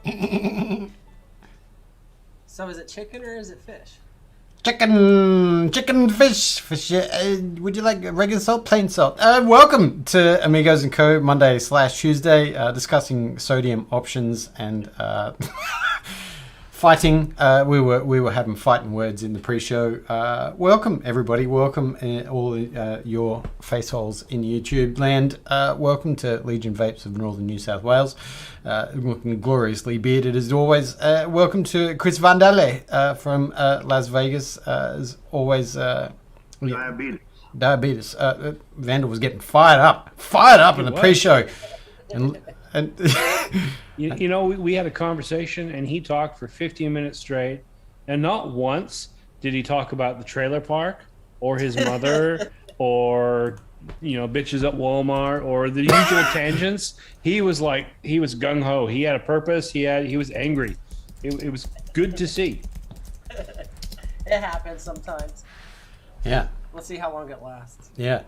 So is it chicken or is it fish? Chicken, fish. Would you like regular salt, plain salt? Welcome to Amigos and Co. Monday/Tuesday, discussing sodium options and fighting. We were having fighting words in the pre-show. Welcome everybody. Welcome all your faceholes in YouTube land. Welcome to Legion Vapes of Northern New South Wales. Looking gloriously bearded as always. Welcome to Chris Vandale from Las Vegas. As always, diabetes. Vandal was getting fired up in the pre-show, and you know, we had a conversation, and he talked for 15 minutes straight, and not once did he talk about the trailer park or his mother or, you know, bitches at Walmart or the usual tangents. He was gung ho. He had a purpose. He was angry. It was good to see. It happens sometimes. yeah. We'll see how long it lasts. Yeah.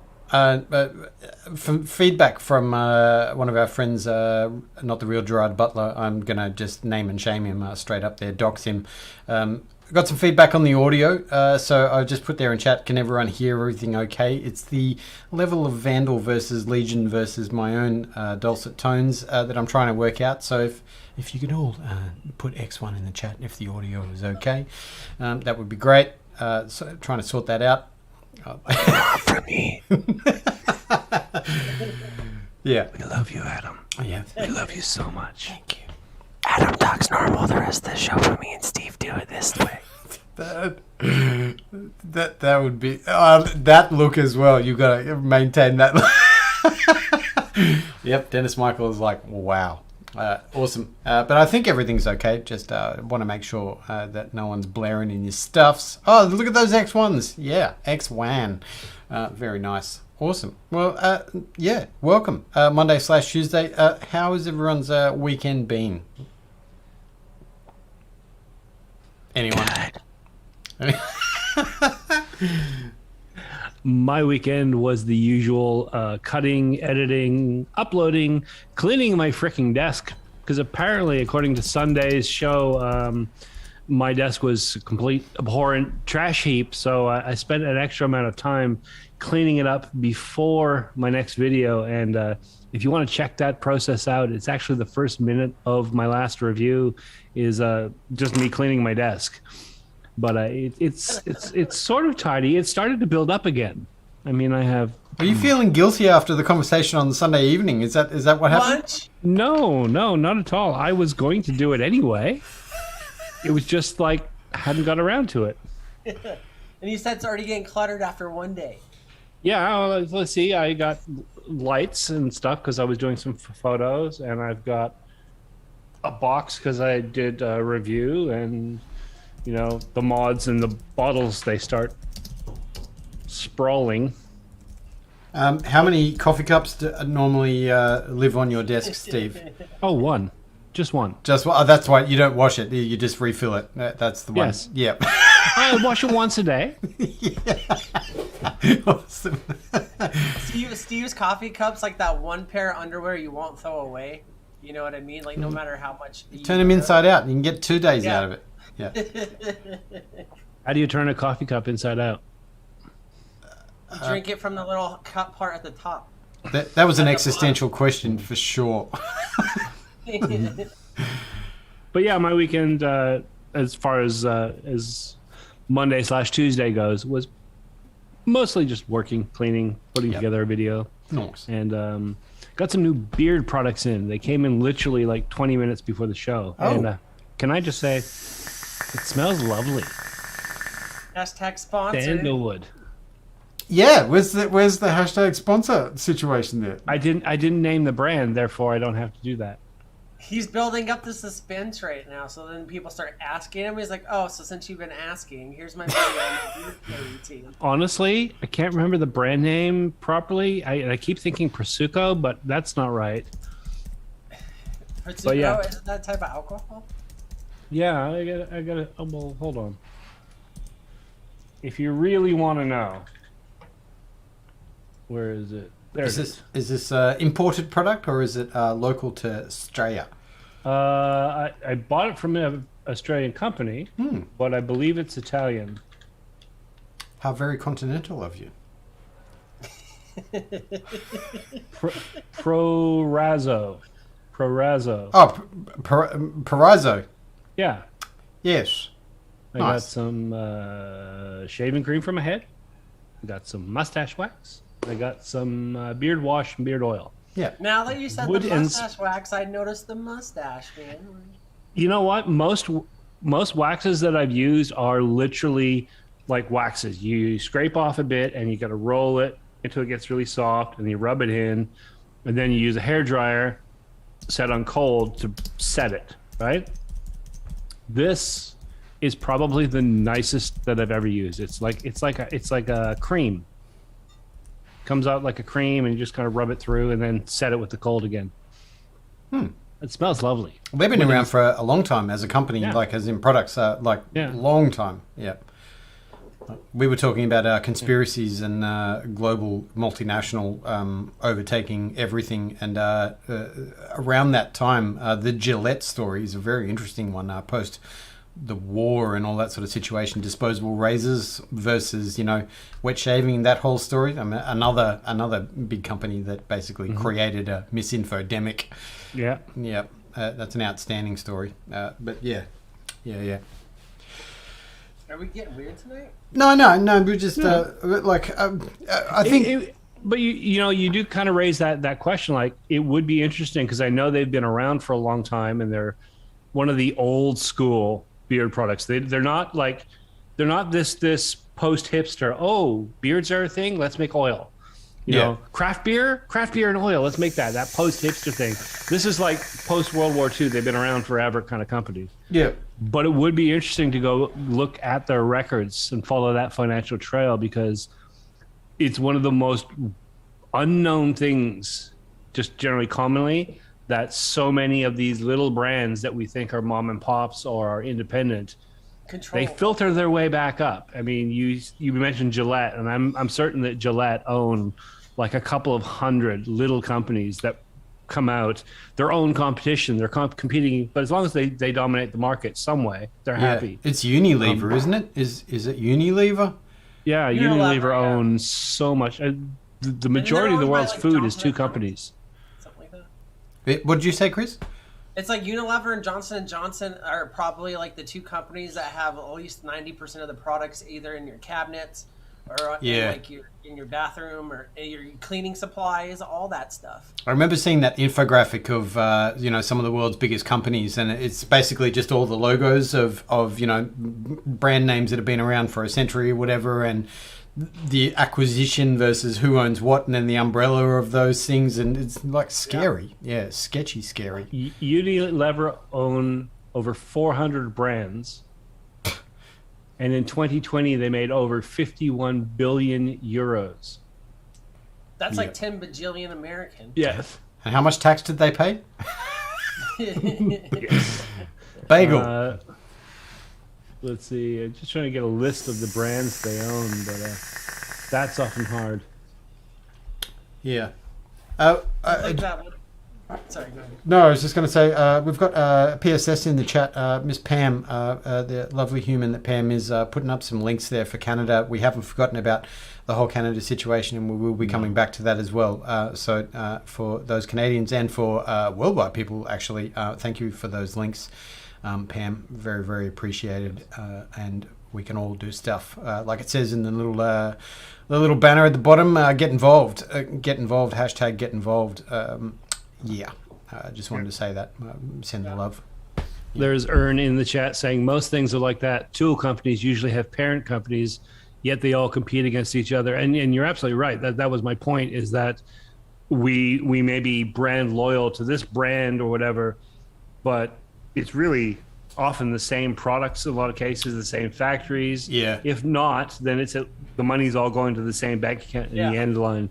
From feedback from one of our friends, not the real Gerard Butler, I'm going to just name and shame him straight up there, dox him. Got some feedback on the audio, so I just put there in chat, can everyone hear everything okay? It's the level of Vandal versus Legion versus my own dulcet tones that I'm trying to work out. So if you could all put X1 in the chat if the audio is okay, that would be great. So trying to sort that out. From me. Yeah. We love you, Adam. Yeah. We love you so much. Thank you. Adam talks normal the rest of the show, but me and Steve do it this way. That would be that look as well. You got to maintain that. Yep, Dennis Michael is like, wow, awesome. But I think everything's okay. Just want to make sure that no one's blaring in your stuffs. Oh, look at those X1s. Yeah, X1. Very nice. Awesome. Well, yeah, welcome. Monday/Tuesday. How has everyone's weekend been? Anyone? My weekend was the usual cutting, editing, uploading, cleaning my freaking desk. Because apparently, according to Sunday's show, my desk was a complete abhorrent trash heap. So I spent an extra amount of time cleaning it up before my next video. And if you want to check that process out, it's actually the first minute of my last review is just me cleaning my desk. But it's sort of tidy. It started to build up again. I mean, I have. Are you feeling guilty after the conversation on the Sunday evening? Is that what happened? Lunch? No, not at all. I was going to do it anyway. It was just like hadn't got around to it. And you said it's already getting cluttered after one day. Yeah, well, let's see. I got lights and stuff because I was doing some photos, and I've got a box because I did a review, and you know, the mods and the bottles, they start sprawling. How many coffee cups normally live on your desk, Steve? Oh, one. Just one. Just that's why you don't wash it. You just refill it. That's the one. Yes. Yep. I wash it once a day. Awesome. Steve's coffee cups like that one pair of underwear you won't throw away. You know what I mean? Like no matter how much. Turn them inside out. You can get 2 days out of it. Yeah. How do you turn a coffee cup inside out? Drink it from the little cup part at the top. That was an existential question for sure. But yeah, my weekend, as far as Monday/Tuesday goes, was mostly just working, cleaning, putting together a video. Nice. And got some new beard products in. They came in literally like 20 minutes before the show. Oh. And can I just say, it smells lovely. Hashtag sponsor. Sandalwood. Yeah, where's the hashtag sponsor situation there? I didn't name the brand, therefore I don't have to do that. He's building up the suspense right now, so then people start asking him. He's like, "Oh, so since you've been asking, here's my video on my beard care routine." Honestly, I can't remember the brand name properly. I keep thinking Prosecco, but that's not right. But yeah. Is it that type of alcohol? Yeah, I got it. Oh, well, hold on. If you really want to know, where is it? There it is. Is this imported product or is it local to Australia? I bought it from an Australian company, but I believe it's Italian. How very continental of you. Prorazzo. Oh, Perazzo. Yeah. Yes. I got Nice. some shaving cream for my head. I got some mustache wax. I got some beard wash and beard oil. Yeah. Now that you said Wood the and mustache wax, I noticed the mustache, man. You know what? Most waxes that I've used are literally like waxes. You scrape off a bit and you got to roll it until it gets really soft, and you rub it in, and then you use a hair dryer set on cold to set it. Right? This is probably the nicest that I've ever used. It's like a cream. Comes out like a cream, and you just kind of rub it through, and then set it with the cold again. It smells lovely. We've been around for a long time as a company, Yeah. like as in products, long time. Yeah. We were talking about conspiracies and global multinational overtaking everything. And around that time, the Gillette story is a very interesting one, post the war and all that sort of situation. Disposable razors versus, wet shaving, that whole story. I mean, another big company that basically created a misinfodemic. Yeah. Yeah, that's an outstanding story. But yeah. Are we getting weird tonight? No. We're just I think. But you do kind of raise that question. Like, it would be interesting because I know they've been around for a long time, and they're one of the old school beard products. They're not this post hipster. Oh, beards are a thing. Let's make oil. You know, craft beer and oil. Let's make that post hipster thing. This is like post World War II. They've been around forever kind of companies. Yeah. But it would be interesting to go look at their records and follow that financial trail, because it's one of the most unknown things, just generally commonly, that so many of these little brands that we think are mom and pops or are independent, Control. they filter their way back up. I mean, you mentioned Gillette, and I'm certain that Gillette own like a couple of hundred little companies that come out, their own competition. They're competing, but as long as they dominate the market some way, they're happy. It's Unilever, isn't it? Is it Unilever? Yeah, Unilever owns so much. The majority of the owned by, world's like, food is Johnson two and companies. Something like that. What did you say, Chris? It's like Unilever and Johnson & Johnson are probably like the two companies that have at least 90% of the products either in your cabinets or in your bathroom or in your cleaning supplies, all that stuff. I remember seeing that infographic of some of the world's biggest companies, and it's basically just all the logos of brand names that have been around for a century or whatever, and the acquisition versus who owns what, and then the umbrella of those things, and it's like scary. Yeah, sketchy, scary. Unilever own over 400 brands, and in 2020 they made over 51 billion euros. That's like 10 bajillion American. Yes. And how much tax did they pay? Bagel. Let's see. I'm just trying to get a list of the brands they own, but that's often hard. Yeah. Like that one. Sorry, go ahead. No, I was just going to say, we've got PSS in the chat. Miss Pam, the lovely human that Pam is, putting up some links there for Canada. We haven't forgotten about the whole Canada situation, and we will be coming back to that as well. So for those Canadians and for worldwide people, actually, thank you for those links, Pam. Very, very appreciated. And we can all do stuff. Like it says in the little banner at the bottom, get involved. Get involved, hashtag get involved. Yeah, I just wanted to say that. Send the love. There's Ern in the chat saying most things are like that. Tool companies usually have parent companies, yet they all compete against each other. And you're absolutely right. That was my point, is that we may be brand loyal to this brand or whatever, but it's really often the same products in a lot of cases, the same factories. Yeah. If not, then the money's all going to the same bank account in the end line.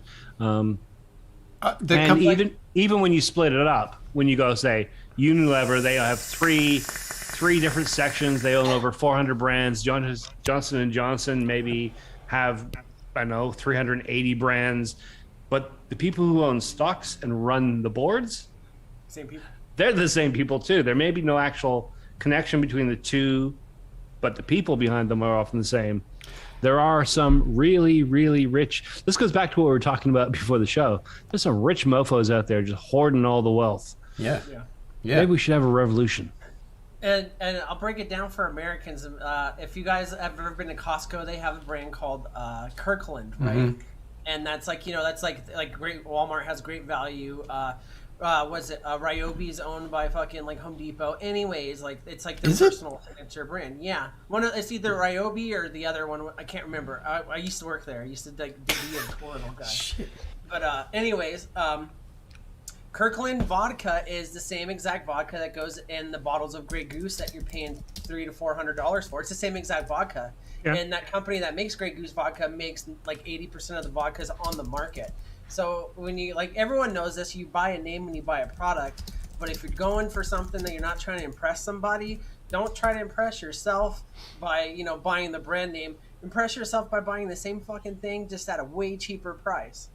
Even when you split it up, when you go say Unilever, they have three different sections. They own over 400 brands. Johnson and Johnson maybe have 380 brands, but the people who own stocks and run the boards, Same people. they're the same people too. There may be no actual connection between the two, but the people behind them are often the same. There are some really, really rich. This goes back to what we were talking about before the show. There's some rich mofos out there just hoarding all the wealth. Yeah. Maybe we should have a revolution. And I'll break it down for Americans. If you guys have ever been to Costco, they have a brand called Kirkland, right? Mm-hmm. And that's like, that's like great. Walmart has great value. Was it Ryobi's owned by fucking like Home Depot? Anyways, like it's like their personal signature brand. Yeah, it's either Ryobi or the other one. I can't remember. I used to work there. I used to be a tour guy. Shit. But anyways, Kirkland vodka is the same exact vodka that goes in the bottles of Grey Goose that you're paying $300 to $400 for. It's the same exact vodka, and that company that makes Grey Goose vodka makes like 80% of the vodkas on the market. So when you everyone knows this, you buy a name when you buy a product. But if you're going for something that you're not trying to impress somebody, don't try to impress yourself by buying the brand name. Impress yourself by buying the same fucking thing just at a way cheaper price.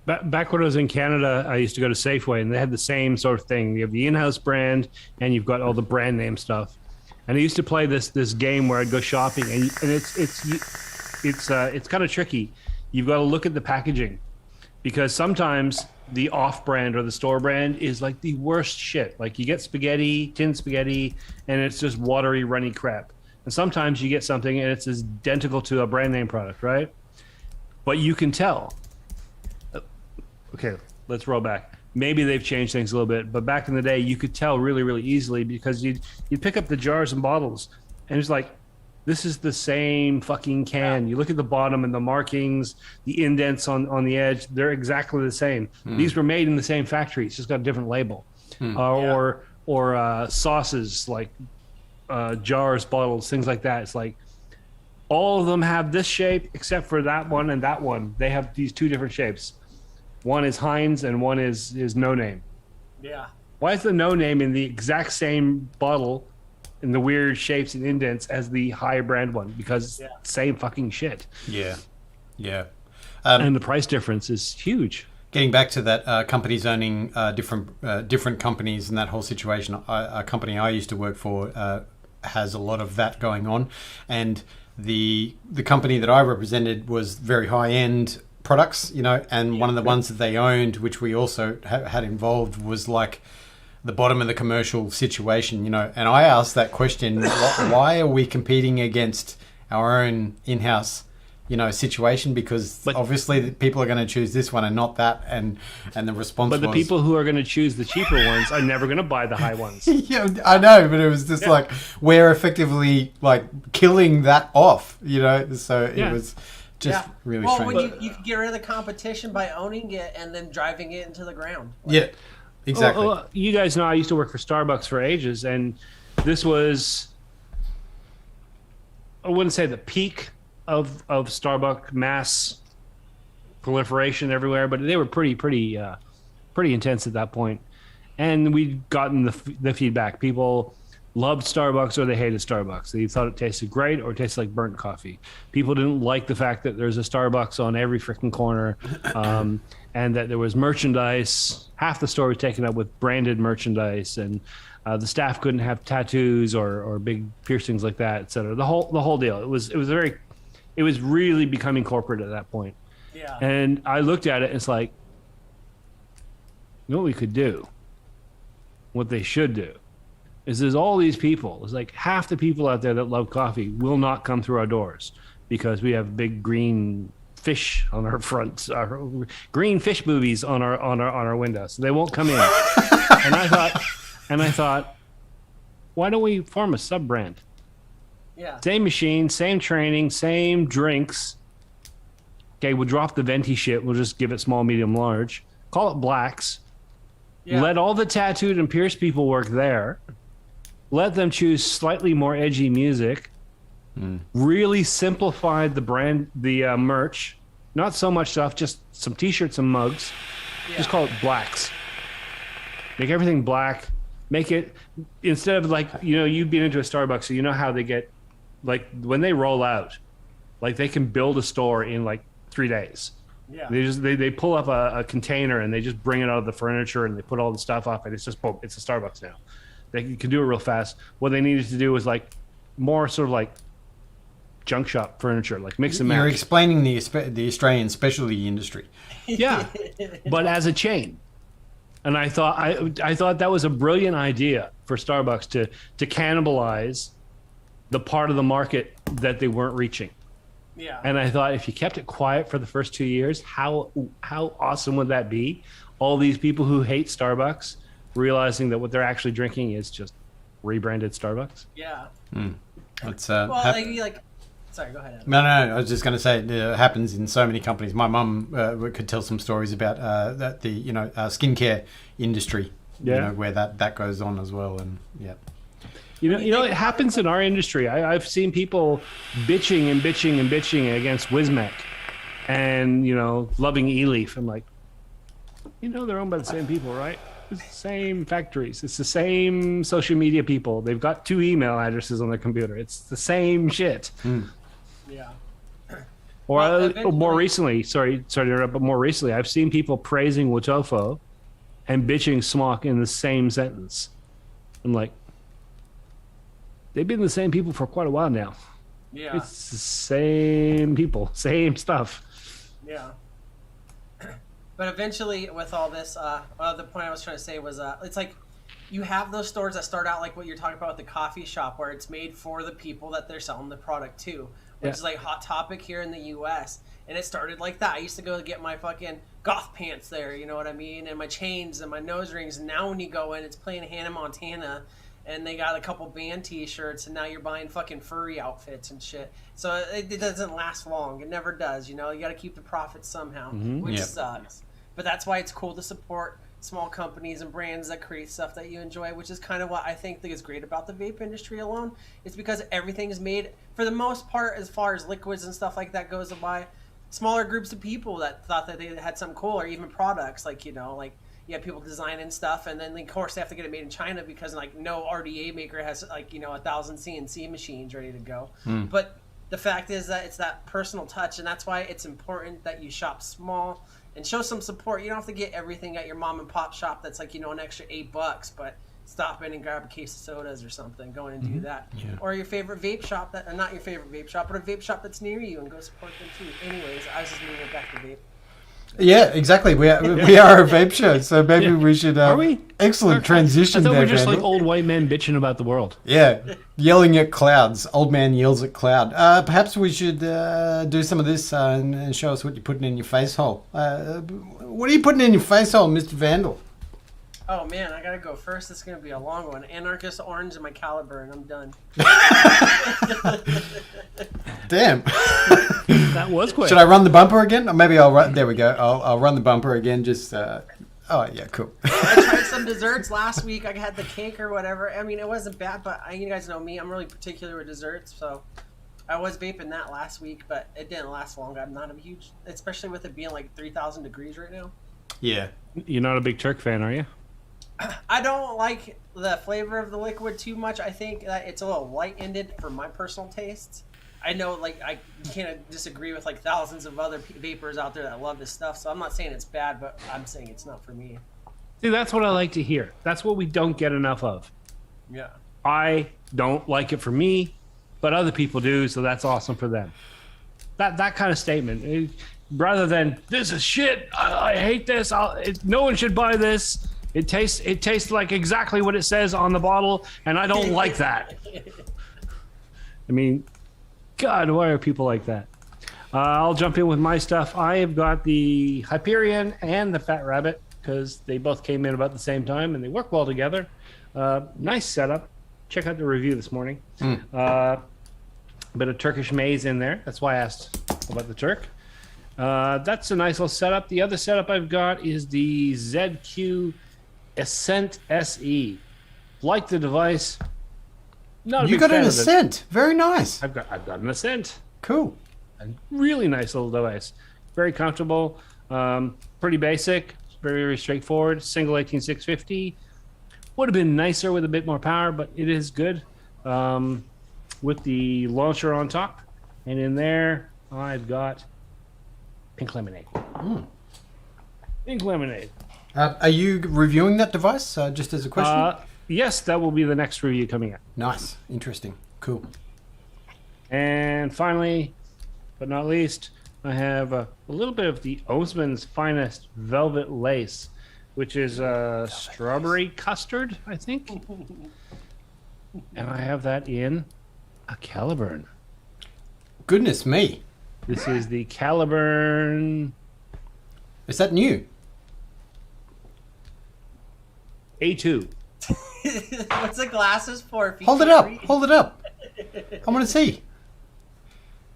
Back when I was in Canada, I used to go to Safeway, and they had the same sort of thing. You have the in-house brand, and you've got all the brand name stuff. And I used to play this game where I'd go shopping, and it's kind of tricky. You've got to look at the packaging. Because sometimes the off-brand or the store brand is like the worst shit. Like you get tin spaghetti, and it's just watery, runny crap. And sometimes you get something and it's identical to a brand name product, right? But you can tell. Okay, let's roll back. Maybe they've changed things a little bit, but back in the day, you could tell really, really easily because you'd pick up the jars and bottles, and it's like, this is the same fucking can. You look at the bottom and the markings, the indents on the edge, they're exactly the same. These were made in the same factory. It's just got a different label. Or sauces like jars, bottles, things like that. It's like all of them have this shape except for that one and that one. They have these two different shapes. One is Heinz and one is No Name. Yeah. Why is the No Name in the exact same bottle in the weird shapes and indents as the high brand one? Because same fucking shit. Yeah. And the price difference is huge. Getting back to that, companies owning different companies and that whole situation. A company I used to work for has a lot of that going on, and the company that I represented was very high end products, and one of the ones that they owned, which we also had involved, was like the bottom of the commercial situation, and I asked that question, why are we competing against our own in-house, situation? Because obviously people are going to choose this one and not that, and the response was... But the people who are going to choose the cheaper ones are never going to buy the high ones. Yeah, I know, but it was just like, we're effectively like killing that off, so it was... Just really strange. Well, when you can get rid of the competition by owning it and then driving it into the ground. Yeah, exactly. Well, you guys know I used to work for Starbucks for ages, and this was, I wouldn't say the peak of Starbucks mass proliferation everywhere, but they were pretty intense at that point. And we'd gotten the feedback. People loved Starbucks or they hated Starbucks. They thought it tasted great or it tasted like burnt coffee. People didn't like the fact that there's a Starbucks on every freaking corner, and that there was merchandise. Half the store was taken up with branded merchandise, and the staff couldn't have tattoos or big piercings like that, etc. The whole deal. It was really becoming corporate at that point. Yeah. And I looked at it and it's like, you know what we could do? What they should do is there's all these people. There's like half the people out there that love coffee will not come through our doors because we have big green fish on our front, our green fish boobies on our window, so they won't come in. and I thought, why don't we form a sub brand? Yeah. Same machine, same training, same drinks. Okay, we'll drop the venti shit. We'll just give it small, medium, large. Call it Blacks. Yeah. Let all the tattooed and pierced people work there. Let them choose slightly more edgy music. Really simplified the brand, the merch. Not so much stuff, just some t-shirts and mugs. Yeah. Just call it Blacks. Make everything black. Make it, instead of like, you've been into a Starbucks, so you know how they get, like when they roll out, like they can build a store in like 3 days. Yeah. They pull up a container and they just bring it out of the furniture and they put all the stuff up and it's just boom, it's a Starbucks now. They can do it real fast. What they needed to do was like more sort of like junk shop furniture, like mix and match. You're explaining the Australian specialty industry. Yeah, but as a chain. And I thought that was a brilliant idea for Starbucks to cannibalize the part of the market that they weren't reaching. Yeah. And I thought if you kept it quiet for the first 2 years, how awesome would that be? All these people who hate Starbucks realizing that what they're actually drinking is just rebranded Starbucks. Yeah. It's sorry, go ahead, Adam. No, I was just going to say it happens in so many companies. My mum could tell some stories about the skincare industry, where that goes on as well, and yeah. You know, it happens in our industry. I've seen people bitching against Wismec, and loving eLeaf. I'm like, they're owned by the same people, right? It's the same factories. It's the same social media people. They've got 2 email addresses on their computer. It's the same shit. Yeah. Or more recently, sorry to interrupt, but more recently, I've seen people praising Wotofo and bitching Smock in the same sentence. I'm like, they've been the same people for quite a while now. Yeah. It's the same people, same stuff. Yeah. But eventually, with all this, the point I was trying to say was, it's like you have those stores that start out like what you're talking about with the coffee shop, where it's made for the people that they're selling the product to, which is like Hot Topic here in the U.S. And it started like that. I used to go get my fucking goth pants there, you know what I mean, and my chains and my nose rings. And now when you go in, it's playing Hannah Montana, and they got a couple band T-shirts, and now you're buying fucking furry outfits and shit. So it doesn't last long. It never does. You got to keep the profits somehow, which sucks. But that's why it's cool to support small companies and brands that create stuff that you enjoy, which is kind of what I think is great about the vape industry alone. It's because everything is made, for the most part, as far as liquids and stuff like that goes, by smaller groups of people that thought that they had something cool, or even products, like, you have people designing stuff, and then of course they have to get it made in China because no RDA maker has 1,000 CNC machines ready to go. But the fact is that it's that personal touch, and that's why it's important that you shop small and show some support. You don't have to get everything at your mom and pop shop that's an extra $8, but stop in and grab a case of sodas or something, go in and do that. Yeah. Or your favorite vape shop, not your favorite vape shop, but a vape shop that's near you, and go support them too. Anyways, I was just moving it back to vape. Yeah, exactly. We are a vape show, so maybe we should. Are we? Excellent transition. I thought there, we're just Vandal. like old white men bitching about the world. Yeah, yelling at clouds. Old man yells at cloud. Perhaps we should do some of this and show us what you're putting in your face hole. What are you putting in your face hole, Mr. Vandal? Oh man, I gotta go first. It's gonna be a long one. Anarchist orange and my caliber, and I'm done. Damn. That was quick. Should I run the bumper again? Or maybe I'll run. There we go. I'll run the bumper again. Just. Oh yeah, cool. I tried some desserts last week. I had the cake or whatever. I mean, it wasn't bad, but you guys know me. I'm really particular with desserts, so I was vaping that last week, but it didn't last long. I'm not a huge, especially with it being 3,000 degrees right now. Yeah. You're not a big Turk fan, are you? I don't like the flavor of the liquid too much. I think that it's a little light-ended for my personal tastes. I know, I can't disagree with thousands of other vapors out there that love this stuff. So I'm not saying it's bad, but I'm saying it's not for me. See, that's what I like to hear. That's what we don't get enough of. Yeah. I don't like it for me, but other people do, so that's awesome for them. That kind of statement, rather than "this is shit, I hate this, no one should buy this. It tastes like exactly what it says on the bottle, and I don't like that." I mean, God, why are people like that? I'll jump in with my stuff. I have got the Hyperion and the Fat Rabbit because they both came in about the same time and they work well together. Nice setup. Check out the review this morning. Bit of Turkish maize in there. That's why I asked about the Turk. That's a nice little setup. The other setup I've got is the ZQ Ascent SE. Like the device. Not a you big got fan an of it. Ascent. Very nice. I've got an Ascent. Cool. A really nice little device. Very comfortable. Pretty basic. Very, very straightforward. Single 18650. Would have been nicer with a bit more power, but it is good. With the launcher on top. And in there, I've got Pink lemonade. Pink lemonade. Are you reviewing that device? Just as a question. Yes, that will be the next review coming out. Nice, interesting, cool. And finally, but not least, I have a little bit of the Osman's Finest Velvet Lace, which is strawberry custard, I think. And I have that in a Caliburn. Goodness me. This is the Caliburn Is that new? A2. What's the glasses for? If you Hold it can't up. read? Hold it up. I want to see.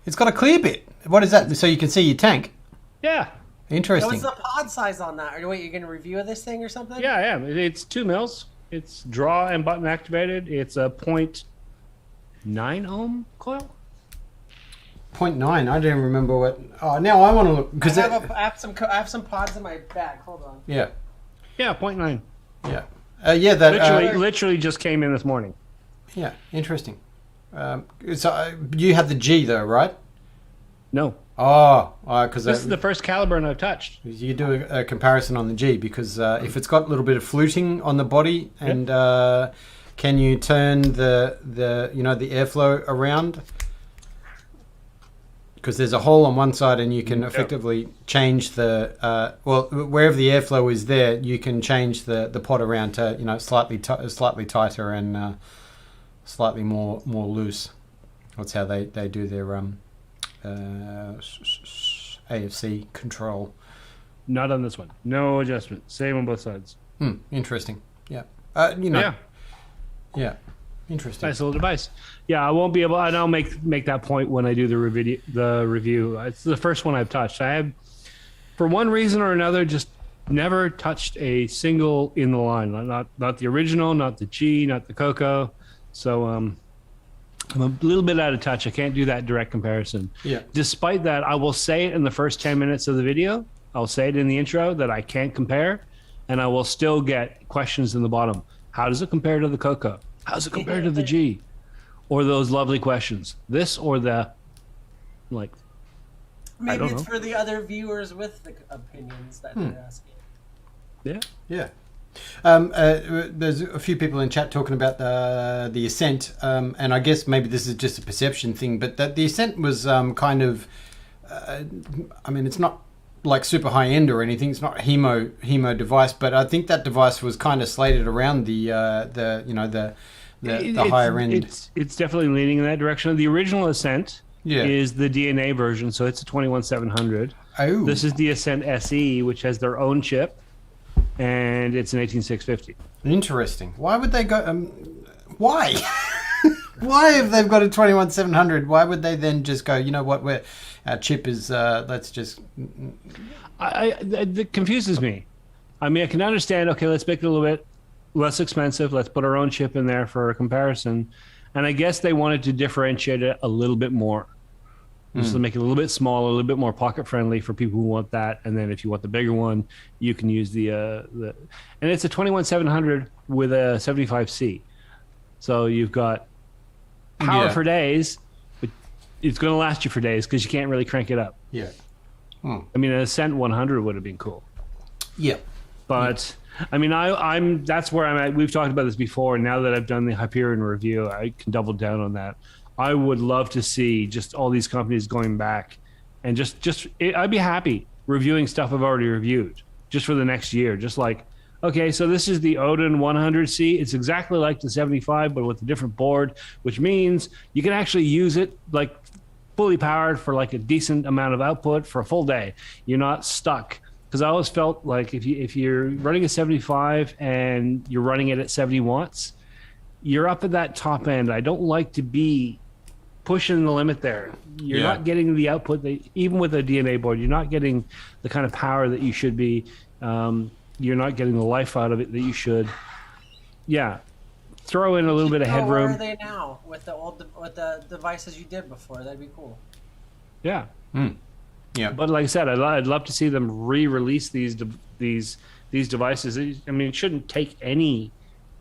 It's got a clear bit. What is that? So you can see your tank. Yeah. Interesting. What's the pod size on that? Or wait, you're going to review this thing or something? Yeah. It's 2 mils. It's draw and button activated. It's a 0.9 ohm coil. 0.9. I don't remember what. Oh, now I want to look because I have some pods in my bag. Hold on. Yeah. Yeah, 0.9. Yeah. Yeah. That Literally just came in this morning. Yeah. Interesting. So you have the G though, right? No. Oh, because This is the first Caliburn I've touched. you do a comparison on the G because if it's got a little bit of fluting on the body and can you turn the airflow around? Because there's a hole on one side and you can effectively change the wherever the airflow is there, you can change the pod around to slightly tighter and slightly more loose. That's how they do their AFC control. Not on this one. No adjustment. Same on both sides. Interesting. Yeah. Yeah. Yeah. Interesting. Nice little device. Yeah, I won't be able. And I'll make that point when I do the review. It's the first one I've touched. I have, for one reason or another, just never touched a single in the line. Not the original, not the G, not the Coco. So I'm a little bit out of touch. I can't do that direct comparison. Yeah. Despite that, I will say it in the first 10 minutes of the video. I'll say it in the intro that I can't compare, and I will still get questions in the bottom. How does it compare to the Coco? How's it compared to the G? Or those lovely questions. This or the, like, Maybe it's for the other viewers with the opinions that they're asking. Yeah. Yeah. There's a few people in chat talking about the Ascent, and I guess maybe this is just a perception thing, but that the Ascent was kind of, it's not like super high end or anything. It's not a hemo device, but I think that device was kind of slated around the higher end. It's definitely leaning in that direction. The original Ascent is the DNA version, so it's a 21700. Oh, this is the Ascent SE, which has their own chip, and it's an 18650. Interesting. Why would they go? Why? Why, if they've got a 21700, why would they then just go? You know what? Our chip is. Let's just. That confuses me. I mean, I can understand. Okay, let's make it a little bit less expensive. Let's put our own chip in there for a comparison. And I guess they wanted to differentiate it a little bit more. Just to make it a little bit smaller, a little bit more pocket friendly for people who want that. And then if you want the bigger one, you can use the and it's a 21700 with a 75C. So you've got power for days, but it's going to last you for days because you can't really crank it up. Yeah. I mean, an Ascent 100 would have been cool. Yeah. But I mean, I'm that's where I'm at. We've talked about this before, and now that I've done the Hyperion review, I can double down on that. I would love to see just all these companies going back and I'd be happy reviewing stuff I've already reviewed just for the next year. Just like, okay, so this is the Odin 100C. It's exactly like the 75, but with a different board, which means you can actually use it like fully powered for like a decent amount of output for a full day. You're not stuck. Because I always felt like if you're running a 75 and you're running it at 70 watts, you're up at that top end. I don't like to be pushing the limit there. You're not getting the output that, even with a DNA board, you're not getting the kind of power that you should be. You're not getting the life out of it that you should. Yeah. Throw in a little bit of headroom. Where are they now with the devices you did before? That'd be cool. Yeah. Yeah. But like I said, I'd love to see them re-release these devices. I mean, it shouldn't take any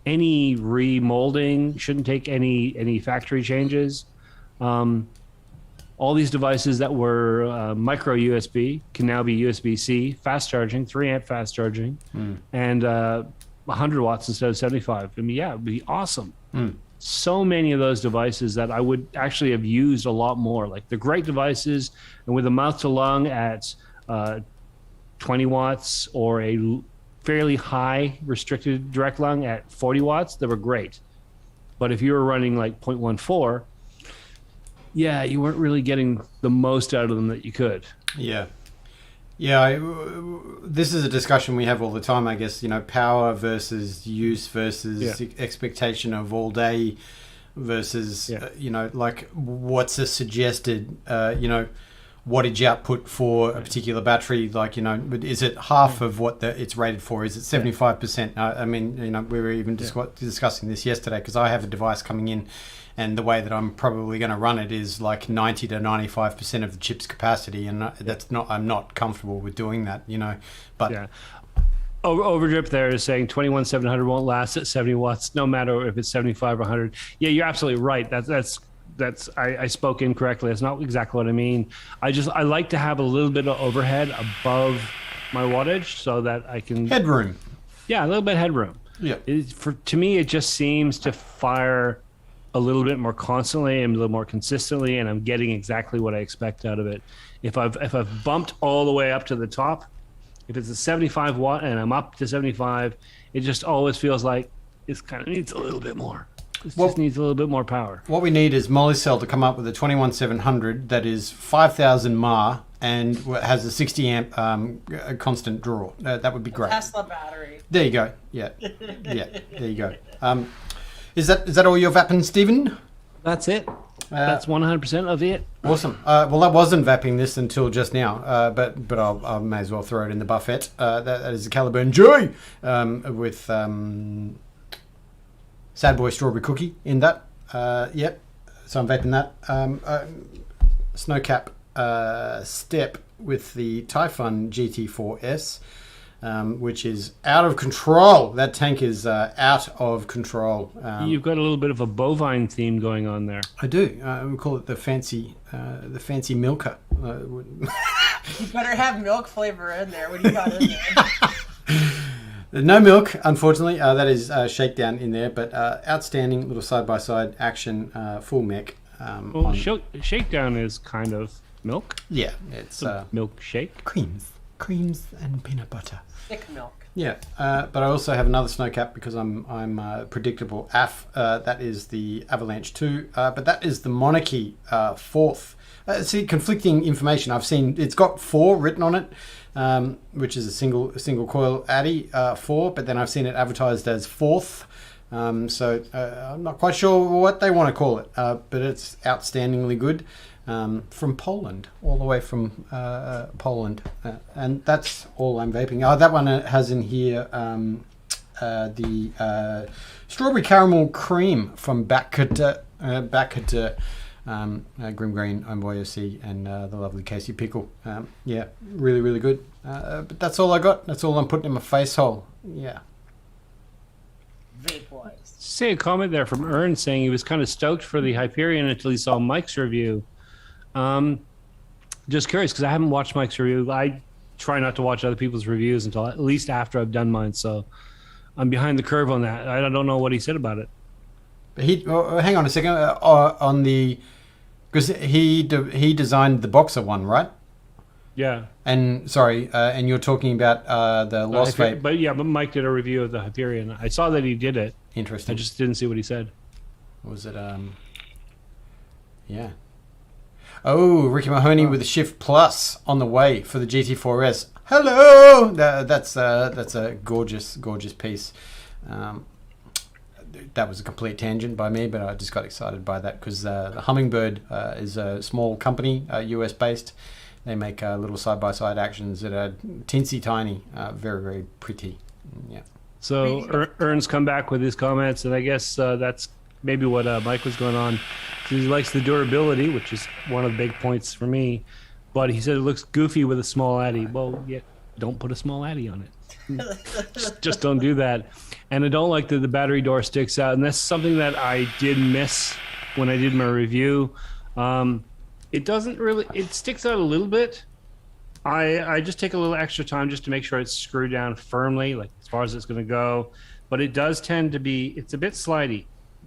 remolding. Shouldn't take any factory changes. all these devices that were micro USB can now be USB-C, fast charging, 3 amp fast charging, and 100 watts instead of 75. I mean, yeah, it'd be awesome. So many of those devices that I would actually have used a lot more. Like, they're great devices, and with a mouth to lung at 20 watts or a fairly high restricted direct lung at 40 watts, they were great. But if you were running like 0.14, yeah, you weren't really getting the most out of them that you could. Yeah. Yeah, this is a discussion we have all the time, I guess, power versus use versus expectation of all day versus, like what's a suggested, wattage output for a particular battery, like, is it half of what it's rated for? Is it 75%? I mean, we were even discussing this yesterday because I have a device coming in, and the way that I'm probably going to run it is like 90 to 95% of the chip's capacity, and I'm not comfortable with doing that, but yeah. Overdrip there is saying 21700 won't last at 70 watts, no matter if it's 75 or 100. Yeah, you're absolutely right. I spoke incorrectly. That's not exactly what I mean. I like to have a little bit of overhead above my wattage so that I can headroom. Yeah, a little bit of headroom. Yeah. To me, it just seems to fire a little bit more constantly and a little more consistently, and I'm getting exactly what I expect out of it. If I've bumped all the way up to the top, if it's a 75 watt and I'm up to 75, it just always feels like it kind of needs a little bit more. It just needs a little bit more power. What we need is Molicel to come up with a 21700 that is 5,000 mAh and has a 60 amp constant draw. That would be great. Tesla battery. There you go. Yeah, yeah. There you go. Is that all your vapping, Stephen? That's it. That's 100% of it. Awesome. Well, I wasn't vapping this until just now, but I may as well throw it in the buffet. That is the Caliburn Joy with Sad Boy Strawberry Cookie in that. Yep. So I'm vaping that. Snowcap Step with the Typhon GT4S. Which is out of control. That tank is out of control. You've got a little bit of a bovine theme going on there. I do. We call it the fancy milker. You better have milk flavor in there. What do you got in there? No milk, unfortunately. That is shakedown in there, but outstanding little side-by-side action, full mech. Shakedown is kind of milk. Yeah, it's milkshake. Creams and peanut butter. Thick milk. Yeah, but I also have another snowcap because I'm predictable. That is the Avalanche 2, but that is the Monarchy 4th. See, conflicting information. I've seen it's got 4 written on it, which is a single coil Addy 4, but then I've seen it advertised as 4th. So I'm not quite sure what they want to call it, but it's outstandingly good. From Poland, all the way from Poland, and that's all I'm vaping. That one has in here the strawberry caramel cream from Backcutter, Grim Green, Omboyosi, and the lovely Casey Pickle. Yeah, really, really good. But that's all I got. That's all I'm putting in my face hole. Yeah. Vape-wise. See a comment there from Ern saying he was kind of stoked for the Hyperion until he saw Mike's review. Just curious because I haven't watched Mike's review. I try not to watch other people's reviews until at least after I've done mine, so I'm behind the curve on that. I don't know what he said about it. Hang on a second. Because he designed the Boxer one, right? Yeah. And sorry, and you're talking about the Lost Vape. But Mike did a review of the Hyperion. I saw that he did it. Interesting. I just didn't see what he said. Was it yeah. Oh, Ricky Mahoney with the Shift Plus on the way for the GT4S. Hello! That's a gorgeous piece. That was a complete tangent by me, but I just got excited by that because the Hummingbird is a small company, US based. They make little side-by-side actions that are teensy tiny, very, very pretty. Yeah. So Ern's come back with his comments, and I guess that's maybe what Mike was going on. He likes the durability, which is one of the big points for me. But he said it looks goofy with a small Addy. Well, yeah, don't put a small Addy on it. just don't do that. And I don't like that the battery door sticks out. And that's something that I did miss when I did my review. It doesn't really. It sticks out a little bit. I just take a little extra time just to make sure it's screwed down firmly, like as far as it's going to go. But it does tend to be. It's a bit slidey.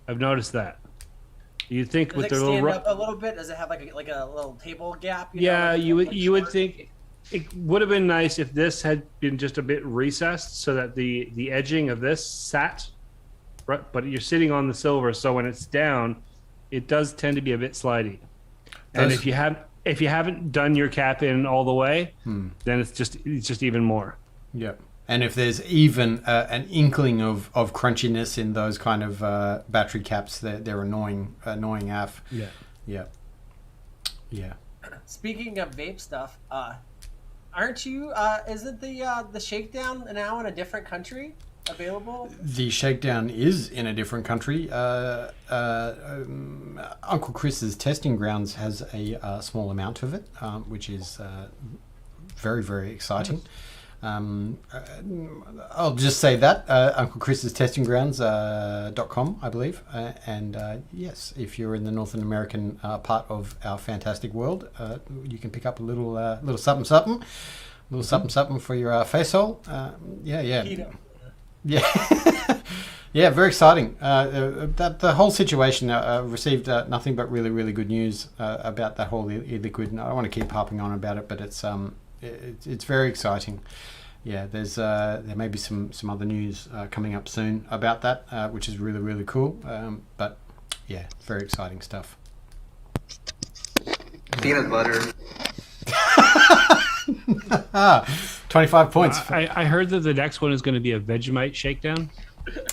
I've noticed that. You think Does with it the stand little up a little bit? Does it have like a little table gap? yeah, like, you would short? think it would have been nice if this had been just a bit recessed so that the edging of this sat right, but you're sitting on the silver, so when it's down, it does tend to be a bit slidey. And if you haven't done your cap in all the way, then it's just even more. Yep. And if there's even an inkling of crunchiness in those kind of battery caps, they're annoying AF. Yeah. Yeah. Yeah. Speaking of vape stuff, aren't you? Isn't the shakedown now in a different country available? The shakedown is in a different country. Uncle Chris's testing grounds has a small amount of it, which is very, very exciting. I'll just say that Uncle Chris's testing grounds.com, I believe, and yes, if you're in the Northern American part of our fantastic world, you can pick up a little something for your face hole. Yeah. Yeah, very exciting. That the whole situation received nothing but really, really good news about that whole e-liquid. And I don't want to keep harping on about it, but it's very exciting. Yeah, there may be some other news coming up soon about that, which is really, really cool. But yeah, very exciting stuff. Peanut butter. 25 points. I heard that the next one is going to be a Vegemite shakedown.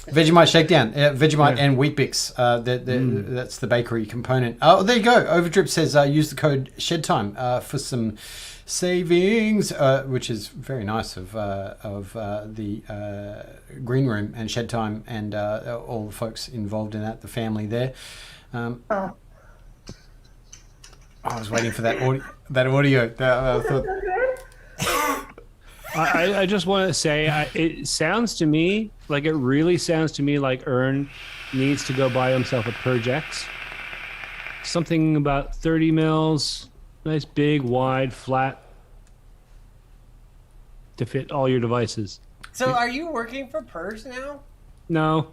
Vegemite shakedown, Vegemite and Wheat Bix. That's the bakery component. Oh, there you go. Overdrip says use the code SHEDTIME for some savings, which is very nice of the Green Room and SHEDTIME and all the folks involved in that, the family there. I was waiting for that audio. I thought. I just want to say, it sounds to me like Ern needs to go buy himself a Purge X. Something about 30 mils, nice, big, wide, flat, to fit all your devices. So, are you working for Purge now? No.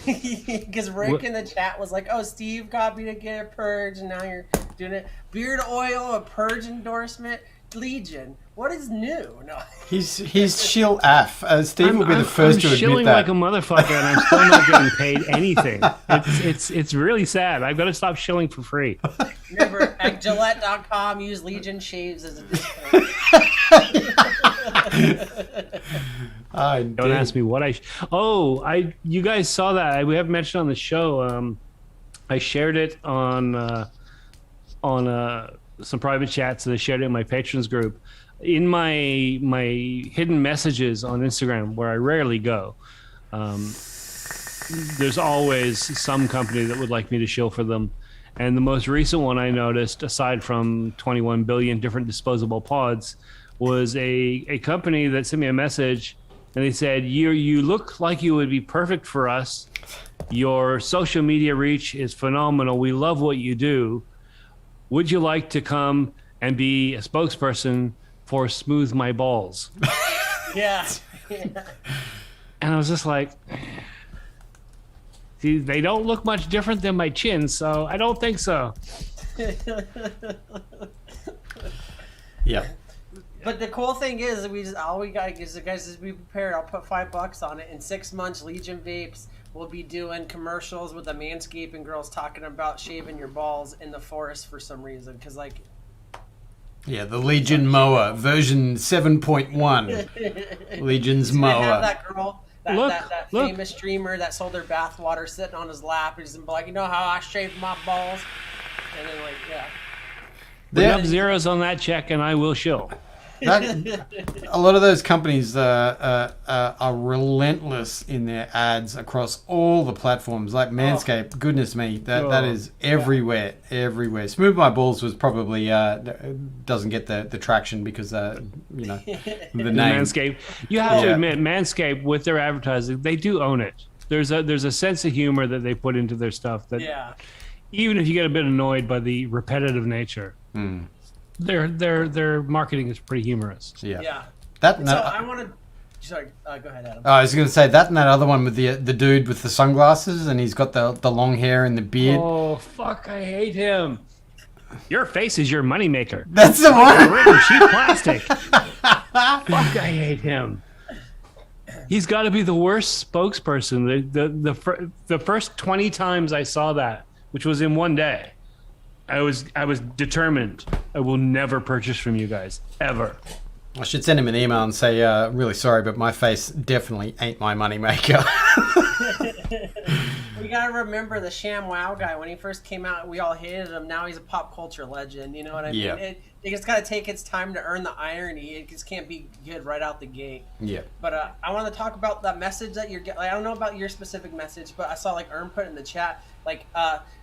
Because Rick in the chat was like, "Oh, Steve got me to get a Purge, and now you're doing it. Beard oil, a Purge endorsement, Legion. What is new?" No. He's shill AF. Steve will be the first to admit that. I'm shilling like a motherfucker, and I'm still not getting paid anything. It's really sad. I've got to stop shilling for free. Remember, at Gillette.com, use Legion shaves as a discount. Don't ask me what you guys saw that. We have mentioned on the show. I shared it on some private chats, and I shared it in my patrons group. In my hidden messages on Instagram, where I rarely go, there's always some company that would like me to shill for them. And the most recent one I noticed, aside from 21 billion different disposable pods, was a company that sent me a message, and they said, you look like you would be perfect for us. Your social media reach is phenomenal. We love what you do. Would you like to come and be a spokesperson for Smooth My Balls? Yeah. And I was just like, see, they don't look much different than my chin, so I don't think so. Yeah. But the cool thing is, all we got is the guys is be prepared. I'll put $5 on it. In 6 months, Legion Vapes will be doing commercials with the manscaping girls talking about shaving your balls in the forest for some reason. Because yeah, the Legion mower version 7.1. Legion's mower. Have that girl, that Look. famous streamer that sold her bathwater sitting on his lap. He's like, you know how I shave my balls? And then yeah. Put up zeros on that check, and I will shill. A lot of those companies are relentless in their ads across all the platforms, like Manscaped. Goodness me, that is everywhere. Smooth My Balls was probably doesn't get the traction because the name Manscaped. You have to admit, Manscaped with their advertising, they do own it. There's a sense of humor that they put into their stuff that even if you get a bit annoyed by the repetitive nature, Their marketing is pretty humorous. Yeah. Yeah. That. So I want to. Sorry, go ahead, Adam. I was going to say that and that other one with the dude with the sunglasses and he's got the long hair and the beard. Oh fuck! I hate him. Your face is your moneymaker. That's the one. Written cheap plastic. Fuck! I hate him. He's got to be the worst spokesperson. The first 20 times I saw that, which was in one day, I was determined. I will never purchase from you guys ever. I should send him an email and say, really sorry, but my face definitely ain't my moneymaker. We gotta remember the Sham Wow guy. When he first came out, we all hated him. Now he's a pop culture legend. You know what I mean? Yeah. It just gotta take its time to earn the irony. It just can't be good right out the gate. Yeah. But I want to talk about that message that you're getting. Like, I don't know about your specific message, but I saw like Ern put in the chat, like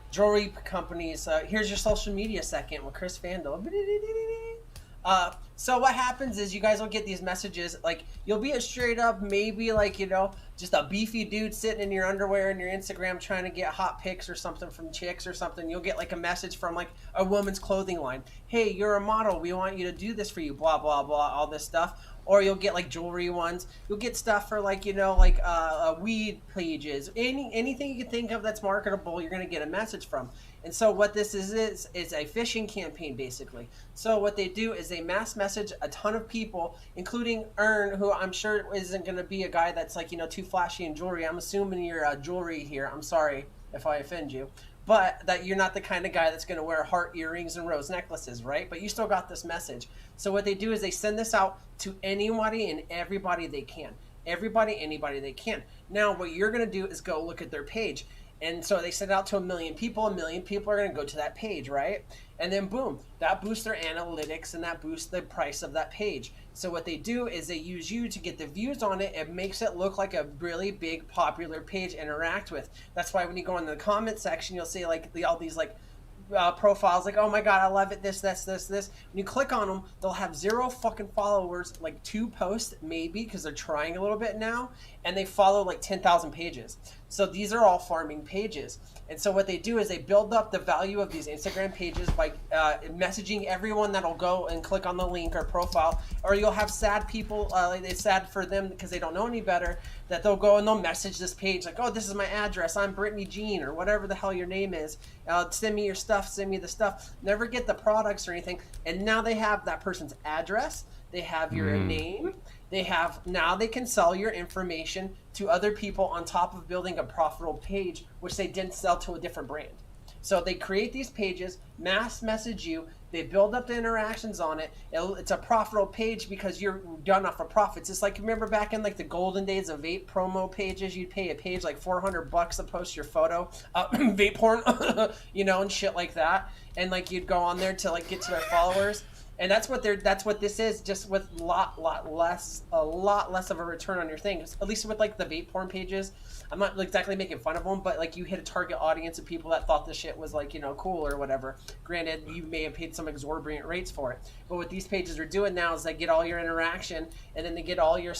jewelry companies. Here's your social media second with Chris Vandal. So what happens is you guys will get these messages, like you'll be a straight up, maybe like, you know, just a beefy dude sitting in your underwear in your Instagram trying to get hot pics or something from chicks or something. You'll get like a message from like a woman's clothing line. Hey, you're a model. We want you to do this for you, blah, blah, blah, all this stuff. Or you'll get like jewelry ones. You'll get stuff for like, you know, like weed pages. Anything you can think of that's marketable, you're going to get a message from. And so what this is a phishing campaign, basically. So what they do is they mass message a ton of people, including Ern, who I'm sure isn't going to be a guy that's like, you know, too flashy in jewelry. I'm assuming you're jewelry here. I'm sorry if I offend you. But that you're not the kind of guy that's going to wear heart earrings and rose necklaces, right? But you still got this message. So what they do is they send this out to anybody and everybody they can. Everybody, anybody they can. Now, what you're going to do is go look at their page. And so they send it out to 1 million people. 1 million people are going to go to that page, right? And then boom, that boosts their analytics and that boosts the price of that page. So what they do is they use you to get the views on it. It makes it look like a really big, popular page to interact with. That's why when you go in the comment section, you'll see like all these like profiles like, oh my god, I love it, this. When you click on them, they'll have 0 fucking followers, like 2 posts maybe, because they're trying a little bit now, and they follow like 10,000 pages. So these are all farming pages. And so what they do is they build up the value of these Instagram pages by messaging everyone that'll go and click on the link or profile. Or you'll have sad people, it's sad for them because they don't know any better, that they'll go and they'll message this page like, oh, this is my address, I'm Brittany Jean, or whatever the hell your name is. Send me your stuff, send me the stuff. Never get the products or anything. And now they have that person's address, they have your name, now they can sell your information to other people on top of building a profitable page, which they didn't sell to a different brand. So they create these pages, mass message you, they build up the interactions on it. It's a profitable page because you're done off of profits. It's like, remember back in like the golden days of vape promo pages, you'd pay a page like $400 to post your photo, vape porn, you know, and shit like that. And like you'd go on there to like get to their followers. And that's what this is, just with a lot less of a return on your thing. At least with like the vape porn pages, I'm not exactly making fun of them, but like you hit a target audience of people that thought the shit was like, you know, cool or whatever. Granted, you may have paid some exorbitant rates for it, but what these pages are doing now is they get all your interaction, and then they get all your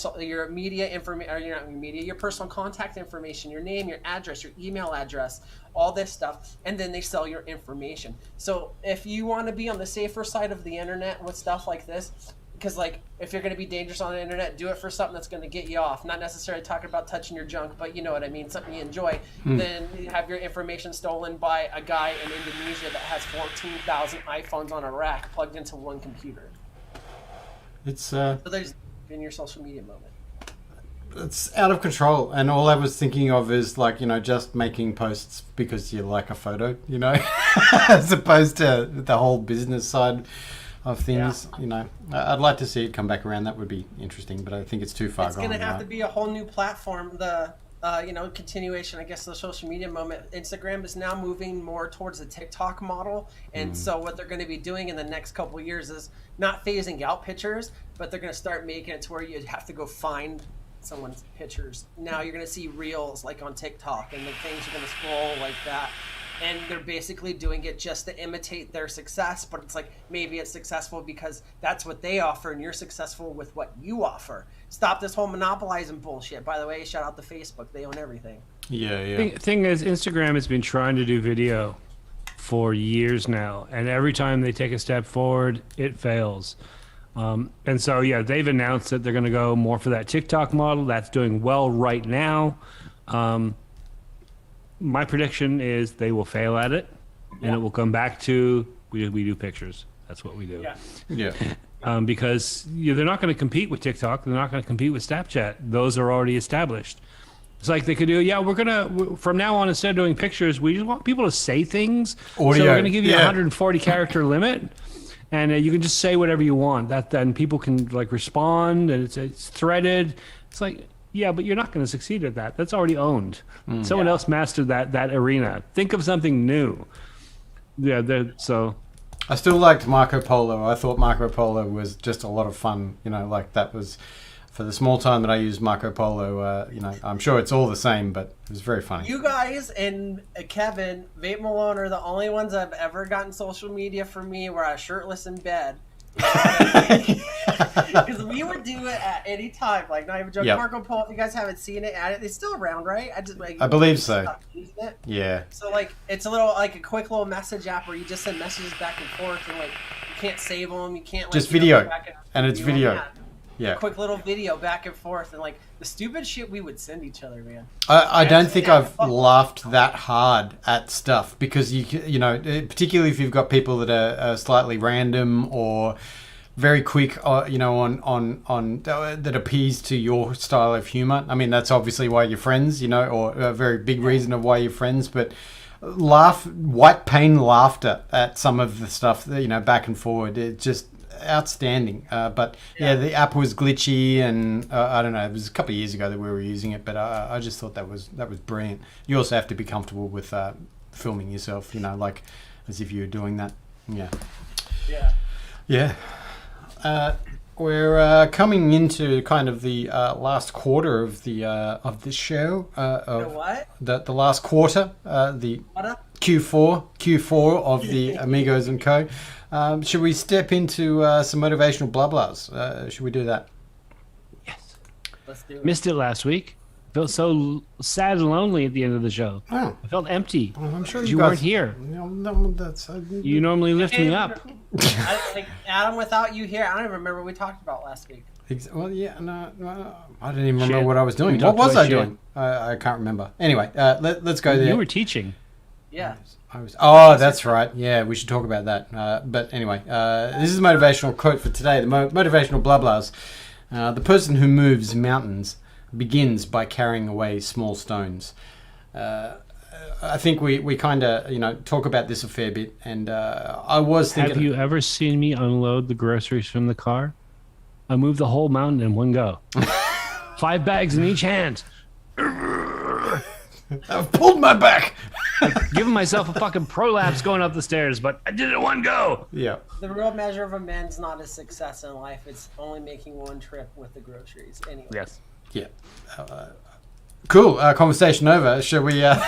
media information, or your personal contact information, your name, your address, your email address, all this stuff, and then they sell your information. So if you want to be on the safer side of the internet with stuff like this, because like if you're going to be dangerous on the internet, do it for something that's going to get you off. Not necessarily talking about touching your junk, but you know what I mean, something you enjoy. Then you have your information stolen by a guy in Indonesia that has 14,000 iPhones on a rack plugged into one computer. It's so there's in your social media moment. It's out of control, and all I was thinking of is like, you know, just making posts because you like a photo, you know, as opposed to the whole business side of things. You know, I'd like to see it come back around. That would be interesting, but I think it's too far gone. It's going to have to be a whole new platform. The continuation, I guess, the social media moment. Instagram is now moving more towards the TikTok model, and so what they're going to be doing in the next couple of years is not phasing out pictures, but they're going to start making it to where you have to go find someone's pictures. Now you're going to see reels like on TikTok, and the things are going to scroll like that, and they're basically doing it just to imitate their success, but it's like maybe it's successful because that's what they offer and you're successful with what you offer. Stop this whole monopolizing bullshit. By the way, shout out to Facebook, they own everything. Yeah. Thing is, Instagram has been trying to do video for years now, and every time they take a step forward, it fails. And so, yeah, they've announced that they're going to go more for that TikTok model. That's doing well right now. My prediction is they will fail at it, and it will come back to we do pictures. That's what we do. Yeah. Because they're not going to compete with TikTok. They're not going to compete with Snapchat. Those are already established. It's like they could do, we're going to, from now on, instead of doing pictures, we just want people to say things. Audio. So we're going to give you a 140 character limit, and you can just say whatever you want. Then people can like respond, and it's threaded. It's like, yeah, but you're not going to succeed at that. That's already owned. Someone else mastered that arena. Think of something new. Yeah, so... I still liked Marco Polo. I thought Marco Polo was just a lot of fun. Like that was... For the small time that I used Marco Polo, I'm sure it's all the same, but it was very funny. You guys and Kevin, Vape Malone are the only ones I've ever gotten social media from me where I was shirtless in bed. Because we would do it at any time. Like, not even joking. Yep. Marco Polo, if you guys haven't seen it, it's still around, right? I believe so. It. Yeah. So, like, it's a quick little message app where you just send messages back and forth, and, like, you can't save them, you can't, like... Just video, and it's video. Yeah. Quick little video back and forth, and like the stupid shit we would send each other, man. I don't think I've laughed that hard at stuff because particularly if you've got people that are slightly random or very quick, on that appease to your style of humor. I mean, that's obviously why you're friends, or a very big reason of why you're friends, but white pain laughter at some of the stuff, back and forward. It just outstanding. But the app was glitchy, and I don't know, it was a couple of years ago that we were using it, but I just thought that was brilliant. You also have to be comfortable with filming yourself, like as if you were doing that. Yeah. We're coming into kind of the last quarter of this show. The last quarter, the Q4 of the Amigos and Co. Should we step into some motivational blah blahs? Should we do that? Yes. Let's do it. Missed it last week. Felt so sad and lonely at the end of the show. Oh. I felt empty. Well, I'm sure you weren't here. No, you normally lift me up. Adam, without you here, I don't even remember what we talked about last week. Well, yeah, no, I didn't even remember what I was doing. What was I doing? I can't remember. Anyway, let's go there. You were teaching. Yeah. Oh, that's right. Yeah, we should talk about that. But anyway, this is a motivational quote for today. The motivational blah blahs. The person who moves mountains begins by carrying away small stones. I think we kind of talk about this a fair bit, and I was thinking. Have you ever seen me unload the groceries from the car? I moved the whole mountain in one go. 5 bags in each hand. I've pulled my back. Like giving myself a fucking prolapse going up the stairs, but I did it in one go. Yeah. The real measure of a man's not a success in life. It's only making one trip with the groceries. Anyway. Yes. Yeah. Cool. Conversation over. Shall we? No.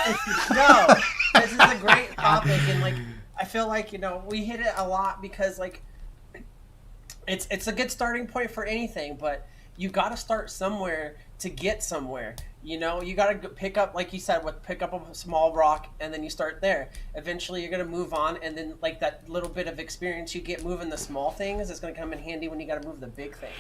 This is a great topic, and I feel like we hit it a lot because it's a good starting point for anything, but you got to start somewhere to get somewhere. You got to pick up, like you said, pick up a small rock, and then you start there. Eventually, you're going to move on, and then that little bit of experience you get moving the small things is going to come in handy when you got to move the big things.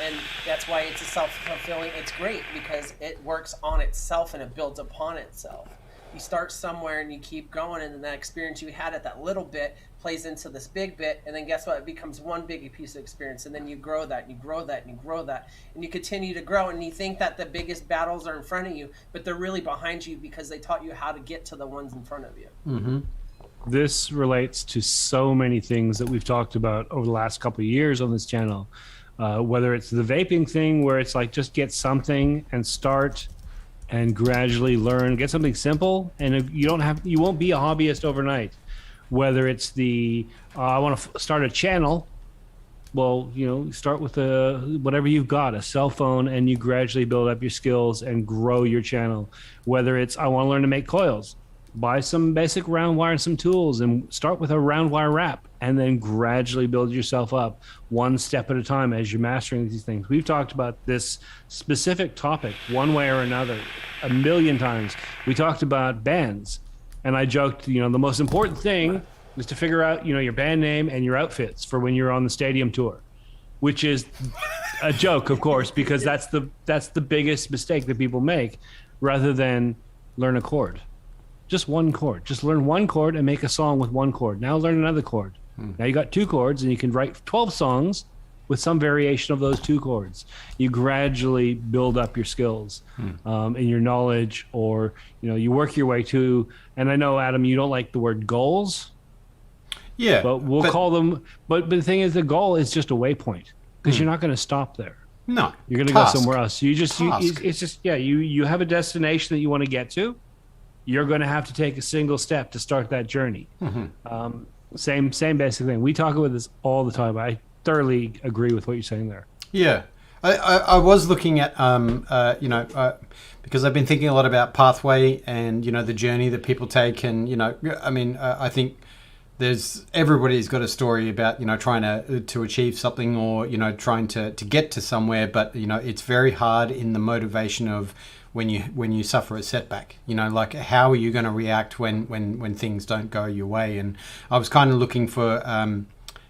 And that's why it's a self-fulfilling. It's great because it works on itself and it builds upon itself. You start somewhere and you keep going, and then that experience you had at that little bit plays into this big bit, and then guess what? It becomes one big piece of experience, and then you grow that, and you grow that, and you grow that, and you continue to grow, and you think that the biggest battles are in front of you, but they're really behind you because they taught you how to get to the ones in front of you. Mm-hmm. This relates to so many things that we've talked about over the last couple of years on this channel. Whether it's the vaping thing, where it's like just get something and start and gradually learn, get something simple, and you won't be a hobbyist overnight. Whether it's I want to start a channel, well, start with whatever you've got, a cell phone, and you gradually build up your skills and grow your channel. Whether it's I want to learn to make coils, buy some basic round wire and some tools and start with a round wire wrap, and then gradually build yourself up one step at a time as you're mastering these things. We've talked about this specific topic one way or another a million times. We talked about bands. And I joked, the most important thing is to figure out, your band name and your outfits for when you're on the stadium tour, which is a joke, of course, because that's the biggest mistake that people make, rather than learn a chord. Just one chord. Just learn one chord and make a song with one chord. Now learn another chord. Now you got 2 chords, and you can write 12 songs with some variation of those 2 chords. You gradually build up your skills and your knowledge, or you work your way to. And I know, Adam, you don't like the word goals. Yeah, but we'll call them. But the thing is, the goal is just a waypoint, because you're not going to stop there. No, you're going to go somewhere else. It's just you have a destination that you want to get to. You're going to have to take a single step to start that journey. Same basic thing. We talk about this all the time. I thoroughly agree with what you're saying there. Yeah, I was looking at because I've been thinking a lot about pathway and the journey that people take, and I think everybody's got a story about trying to achieve something, or trying to get to somewhere, but it's very hard in the motivation of when you suffer a setback. Like, how are you going to react when things don't go your way? And I was kind of looking for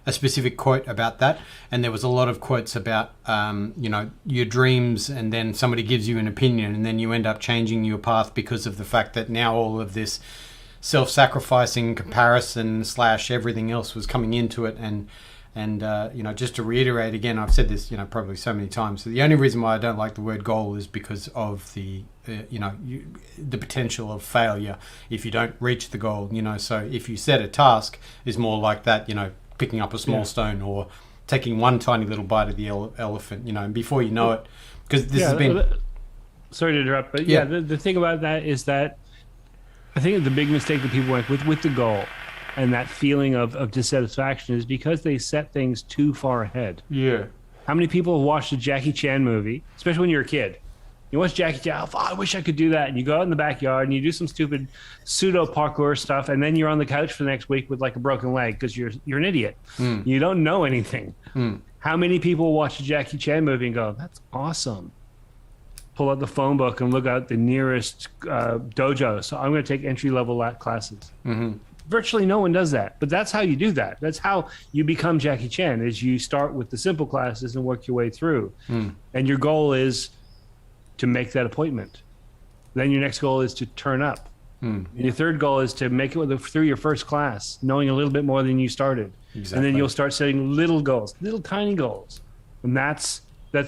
a specific quote about that, and there was a lot of quotes about your dreams, and then somebody gives you an opinion, and then you end up changing your path because of the fact that now all of this self-sacrificing comparison / everything else was coming into it. And just to reiterate again, I've said this probably so many times, so the only reason why I don't like the word goal is because of the the potential of failure if you don't reach the goal. So if you set a task, is more like that, picking up a small stone, or taking one tiny little bite of the elephant, and before you know it, because this has been... Sorry to interrupt, but the thing about that is that I think the big mistake that people make with the goal and that feeling of dissatisfaction is because they set things too far ahead. Yeah. How many people have watched a Jackie Chan movie, especially when you're a kid? You watch Jackie Chan, I wish I could do that. And you go out in the backyard and you do some stupid pseudo parkour stuff, and then you're on the couch for the next week with like a broken leg because you're an idiot. You don't know anything. How many people watch a Jackie Chan movie and go, that's awesome? Pull out the phone book and look out the nearest dojo. So I'm going to take entry-level classes. Virtually no one does that, but that's how you do that. That's how you become Jackie Chan, is you start with the simple classes and work your way through. And your goal is to make that appointment. Then your next goal is to turn up. And your third goal is to make it through your first class, knowing a little bit more than you started. Exactly. And then you'll start setting little goals, little tiny goals. And that's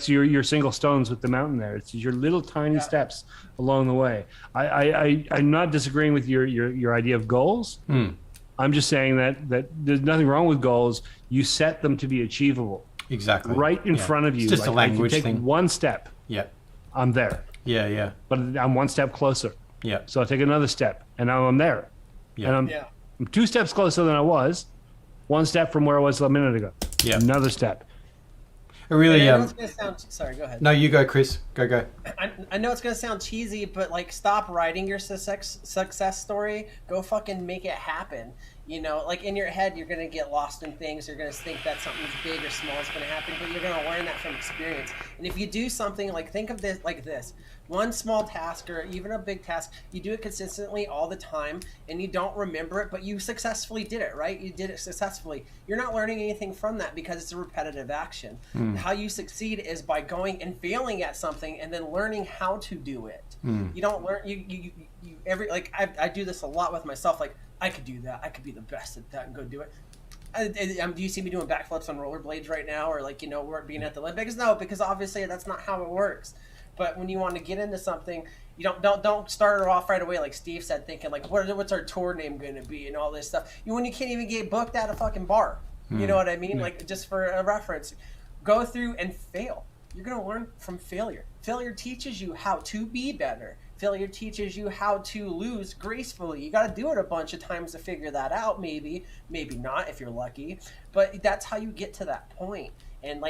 your single stones with the mountain there. It's your little tiny steps along the way. I'm not disagreeing with your idea of goals. I'm just saying that there's nothing wrong with goals. You set them to be achievable. Exactly. Right in front of you. It's just a language thing. thing. One step. Yeah. I'm there. Yeah. But I'm one step closer. Yeah. So I take another step, and now I'm there. Yeah. And I'm 2 steps closer than I was. 1 step from where I was a minute ago. Yeah. Another step. I really I know it's gonna sound. Sorry, go ahead. No, you go, Chris. Go. I know it's gonna sound cheesy, but like, stop writing your success story. Go fucking make it happen. Like, in your head, you're gonna get lost in things. You're gonna think that something's big or small is gonna happen, but you're gonna learn that from experience. And if you do something, like, think of this like this: one small task or even a big task, you do it consistently all the time, and you don't remember it, but you successfully did it, right? You did it successfully. You're not learning anything from that because it's a repetitive action. How you succeed is by going and failing at something and then learning how to do it. You don't learn. I do this a lot with myself. Like, I could do that. I could be the best at that and go do it. Do you see me doing backflips on rollerblades right now, or we're being at the Olympics? No, because obviously that's not how it works. But when you want to get into something, you don't start it off right away, like Steve said, thinking like, what's our tour name going to be and all this stuff. When you can't even get booked at a fucking bar, you know what I mean? Like, just for a reference, go through and fail. You're going to learn from failure. Failure teaches you how to be better. Failure teaches you how to lose gracefully. You got to do it a bunch of times to figure that out. Maybe not if you're lucky, but that's how you get to that point. And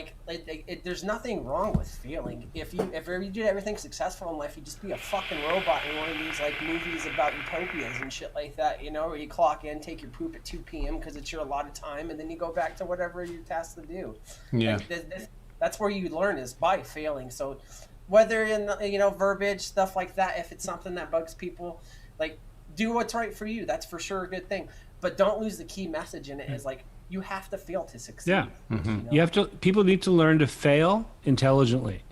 there's nothing wrong with failing. If you did everything successful in life, you'd just be a fucking robot in one of these like movies about utopias and shit like that. Where you clock in, take your poop at 2 p.m. because it's your allotted time, and then you go back to whatever you're tasked to do. Yeah. That's where you learn, is by failing. So whether in verbiage, stuff like that, if it's something that bugs people, like, do what's right for you. That's for sure a good thing. But don't lose the key message in it is like, you have to fail to succeed. Yeah. You know? People need to learn to fail intelligently,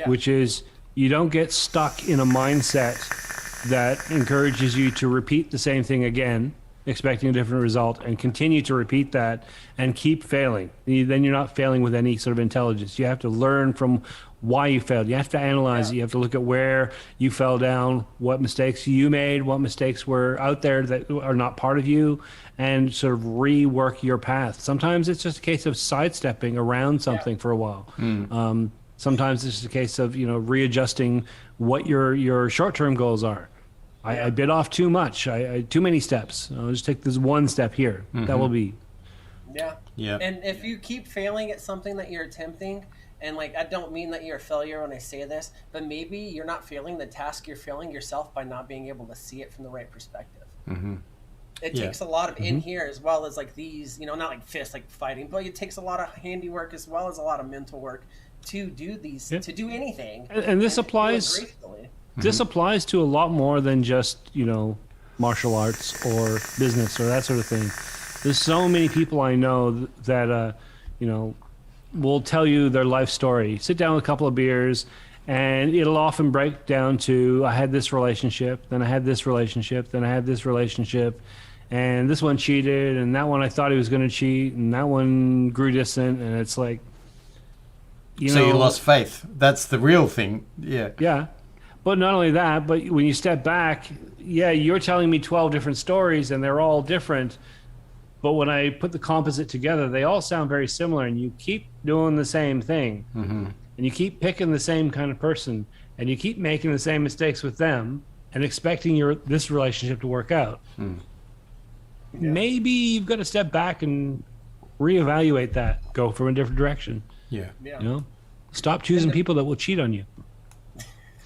which is you don't get stuck in a mindset that encourages you to repeat the same thing again, expecting a different result, and continue to repeat that and keep failing. Then you're not failing with any sort of intelligence. You have to learn from why you failed. You have to analyze it. You have to look at where you fell down, what mistakes you made, what mistakes were out there that are not part of you, and sort of rework your path. Sometimes it's just a case of sidestepping around something for a while. Sometimes it's just a case of, readjusting what your short-term goals are. I bit off too much. I too many steps. I'll just take this one step here. That will be. Yeah. And if you keep failing at something that you're attempting, and like, I don't mean that you're a failure when I say this, but maybe you're not failing the task, you're failing yourself by not being able to see it from the right perspective. It takes a lot of in here as well as like these, not like fists, like fighting, but it takes a lot of handiwork as well as a lot of mental work to do these, to do anything. And this applies. This applies to a lot more than just, martial arts or business or that sort of thing. There's so many people I know that, will tell you their life story. Sit down with a couple of beers, and it'll often break down to, I had this relationship, then I had this relationship, then I had this relationship, and this one cheated, and that one I thought he was going to cheat, and that one grew distant, and it's like, you lost faith. That's the real thing. Yeah. Yeah. But not only that, but when you step back, you're telling me 12 different stories, and they're all different. But when I put the composite together, they all sound very similar, and you keep doing the same thing. And you keep picking the same kind of person, and you keep making the same mistakes with them and expecting this relationship to work out. Maybe you've got to step back and reevaluate that, go from a different direction. Stop choosing people that will cheat on you.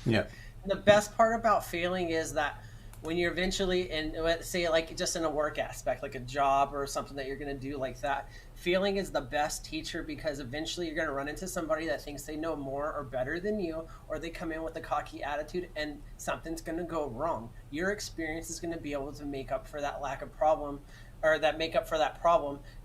The best part about failing is that when you're eventually say like just in a work aspect, like a job or something that you're going to do like that, failing is the best teacher, because eventually you're going to run into somebody that thinks they know more or better than you, or they come in with a cocky attitude and something's going to go wrong. Your experience is going to be able to make up for that problem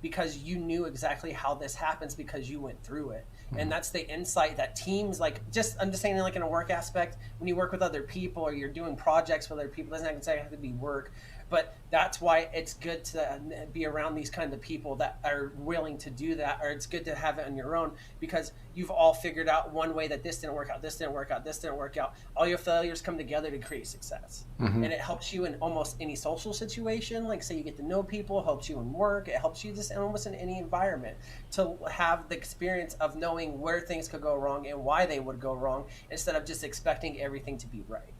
because you knew exactly how this happens because you went through it. And that's the insight that teams, like, I'm just saying, like in a work aspect, when you work with other people or you're doing projects with other people, it doesn't necessarily have to be work, but that's why it's good to be around these kind of people that are willing to do that, or it's good to have it on your own, because you've all figured out one way that this didn't work out, this didn't work out, this didn't work out. All your failures come together to create success. And it helps you in almost any social situation, like say you get to know people, it helps you in work, it helps you just almost in any environment to have the experience of knowing where things could go wrong and why they would go wrong, instead of just expecting everything to be right.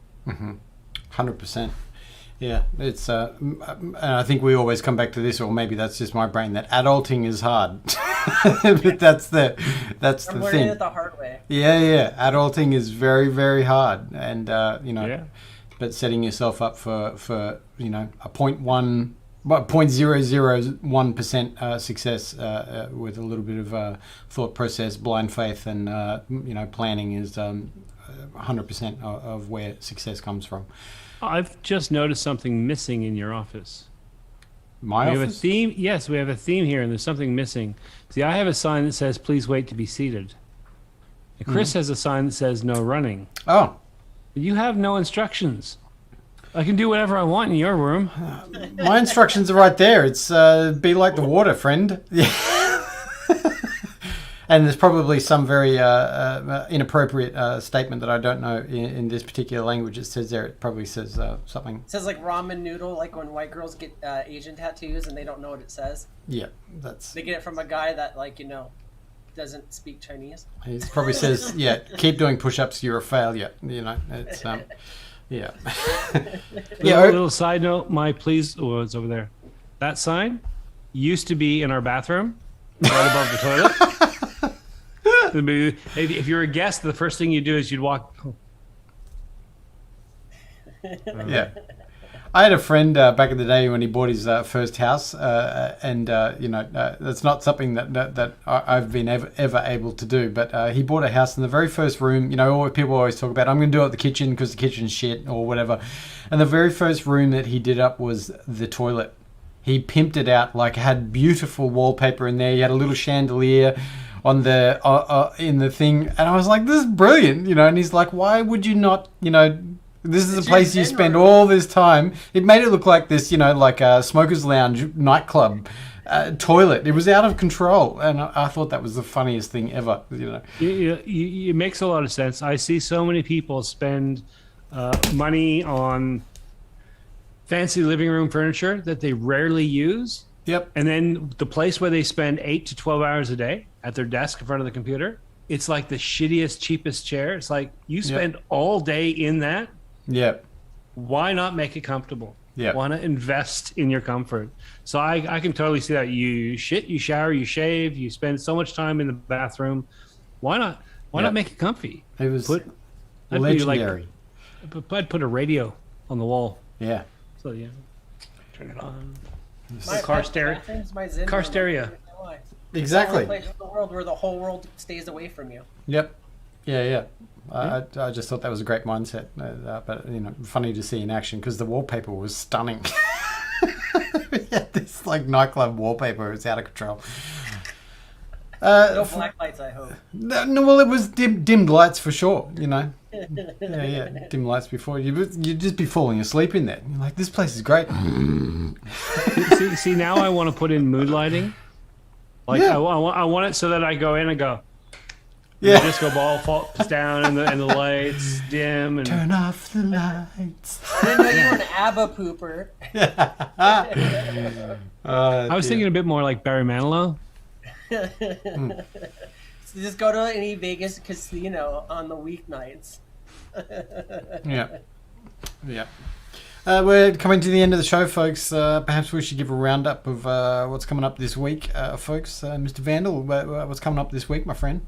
100%. Yeah, it's and I think we always come back to this, or maybe that's just my brain, that adulting is hard. But that's the I'm learning thing. it the hard way. Yeah, adulting is very, very hard, and but setting yourself up for a 0.001% success with a little bit of thought process, blind faith, and planning is 100% of where success comes from. I've just noticed something missing in your office. My office? Have a theme. Yes, we have a theme here, and there's something missing. See, I have a sign that says, "Please wait to be seated." And Chris has a sign that says, "No running." Oh. But you have no instructions. I can do whatever I want in your room. My instructions are right there. It's be like the water, friend. Yeah. And there's probably some very inappropriate statement that I don't know in this particular language. It says there, it probably says something. It says like ramen noodle, like when white girls get Asian tattoos and they don't know what it says. Yeah, they get it from a guy that doesn't speak Chinese. He probably says, keep doing push-ups, you're a failure. It's yeah. Little side note, it's over there. That sign used to be in our bathroom, right above the toilet. If you're a guest, the first thing you do is you'd walk. Yeah. I had a friend back in the day when he bought his first house, and that's not something that I've been ever able to do. But he bought a house in the very first room. People always talk about, I'm going to do it at the kitchen because the kitchen's shit or whatever. And the very first room that he did up was the toilet. He pimped it out, like had beautiful wallpaper in there. He had a little chandelier on the in the thing, and I was like, "This is brilliant," And he's like, "Why would you not, This is a place you spend all this time." It made it look like this, like a smoker's lounge nightclub toilet. It was out of control, and I thought that was the funniest thing ever. It makes a lot of sense. I see so many people spend money on fancy living room furniture that they rarely use. Yep. And then the place where they spend 8 to 12 hours a day at their desk in front of the computer, it's like the shittiest, cheapest chair. It's like you spend all day in that. Yep. Why not make it comfortable? Yeah. Why not invest in your comfort? So I can totally see that. You shit, you shower, you shave, you spend so much time in the bathroom. Why not? Why not make it comfy? It was legendary. I'd put a radio on the wall. Yeah. So turn it on. My car stereo. Car stereo. Exactly. It's the only place in the world where the whole world stays away from you. Yep. Yeah. I just thought that was a great mindset, but funny to see in action because the wallpaper was stunning. We had this like nightclub wallpaper. It's out of control. No black lights, I hope. No, well, it was dimmed lights for sure. Yeah, dim lights before you'd just be falling asleep in there. You're like, this place is great. see, now I want to put in mood lighting. Like I want it so that I go in and go. The disco ball falls down and the lights dim and turn off the lights. I didn't know you were an ABBA pooper. I was thinking a bit more like Barry Manilow. So just go to any Vegas casino on the weeknights. Yeah. We're coming to the end of the show, folks. Perhaps we should give a roundup of what's coming up this week, folks. Mr. Vandal, what's coming up this week, my friend?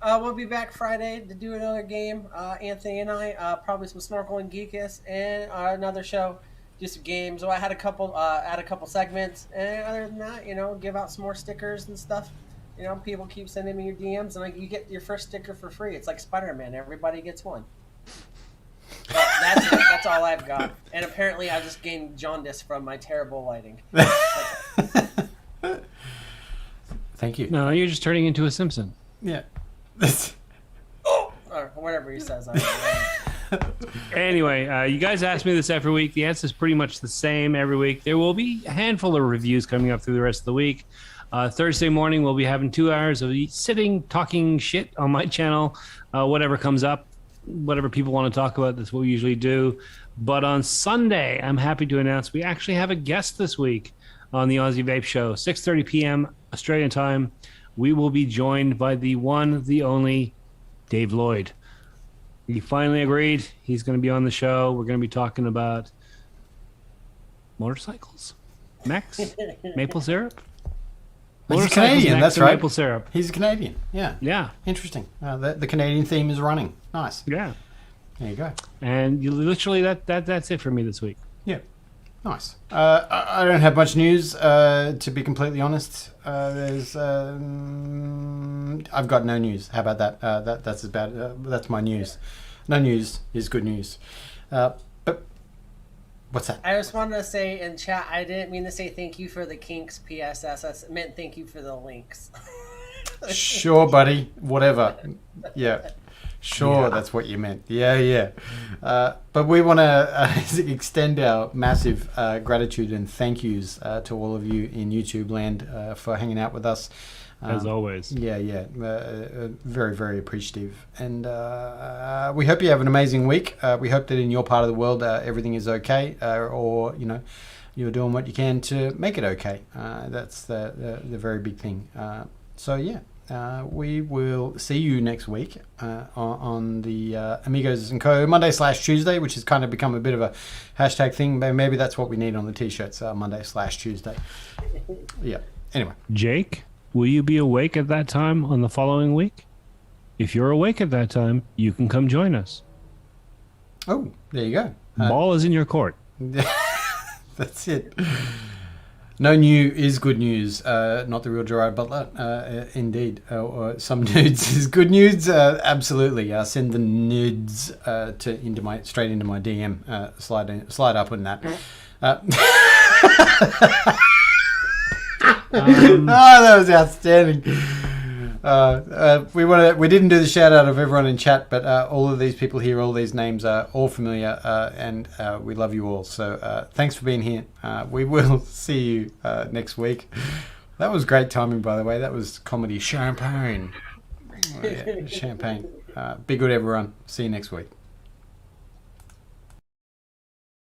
We'll be back Friday to do another game. Anthony and I, probably some Snorkel and Geekus, and another show, just games. So I had a couple, add a couple segments, and other than that, give out some more stickers and stuff. People keep sending me your DMs, and you get your first sticker for free. It's like Spider-Man; everybody gets one. That's it. That's all I've got. And apparently, I just gained jaundice from my terrible lighting. Thank you. No, you're just turning into a Simpson. Yeah. Or whatever he says. Anyway, you guys ask me this every week. The answer is pretty much the same every week. There will be a handful of reviews coming up through the rest of the week. Thursday morning, we'll be having 2 hours of sitting, talking shit on my channel. Whatever comes up, whatever people want to talk about, that's what we usually do. But on Sunday, I'm happy to announce we actually have a guest this week on the Aussie Vape Show, 6:30 p.m. Australian time. We will be joined by the one, the only, Dave Lloyd. He finally agreed. He's going to be on the show. We're going to be talking about motorcycles, Max, maple syrup. He's a Canadian, that's right. Maple syrup. He's a Canadian, yeah. Yeah. Interesting. The Canadian theme is running. Nice. Yeah. There you go. And you literally, that's it for me this week. Yeah. Nice. I don't have much news, to be completely honest. I've got no news. How about that? That's about. That's my news. No news is good news. But what's that? I just wanted to say in chat, I didn't mean to say thank you for the kinks PSS. I meant thank you for the links. Sure, buddy. Whatever. Yeah. Sure, that's what you meant. Yeah. But we want to extend our massive gratitude and thank yous to all of you in YouTube land for hanging out with us. As always. Yeah. Very, very appreciative. And we hope you have an amazing week. We hope that in your part of the world everything is okay, or you're doing what you can to make it okay. That's the very big thing. So yeah. We will see you next week on the Amigos & Co. Monday/Tuesday, which has kind of become a bit of a hashtag thing. Maybe that's what we need on the T-shirts, Monday/Tuesday. Yeah. Anyway. Jake, will you be awake at that time on the following week? If you're awake at that time, you can come join us. Oh, there you go. Ball is in your court. That's it. No new is good news. Not the real Gerard Butler. Indeed. Some nudes is good news. Absolutely. Send the nudes straight into my DM. Slide up on that. That was outstanding. We didn't do the shout out of everyone in chat, but all of these people here, all these names are all familiar, and we love you all. So thanks for being here. We will see you next week. That was great timing, by the way. That was comedy champagne. Champagne. Be good, everyone. See you next week.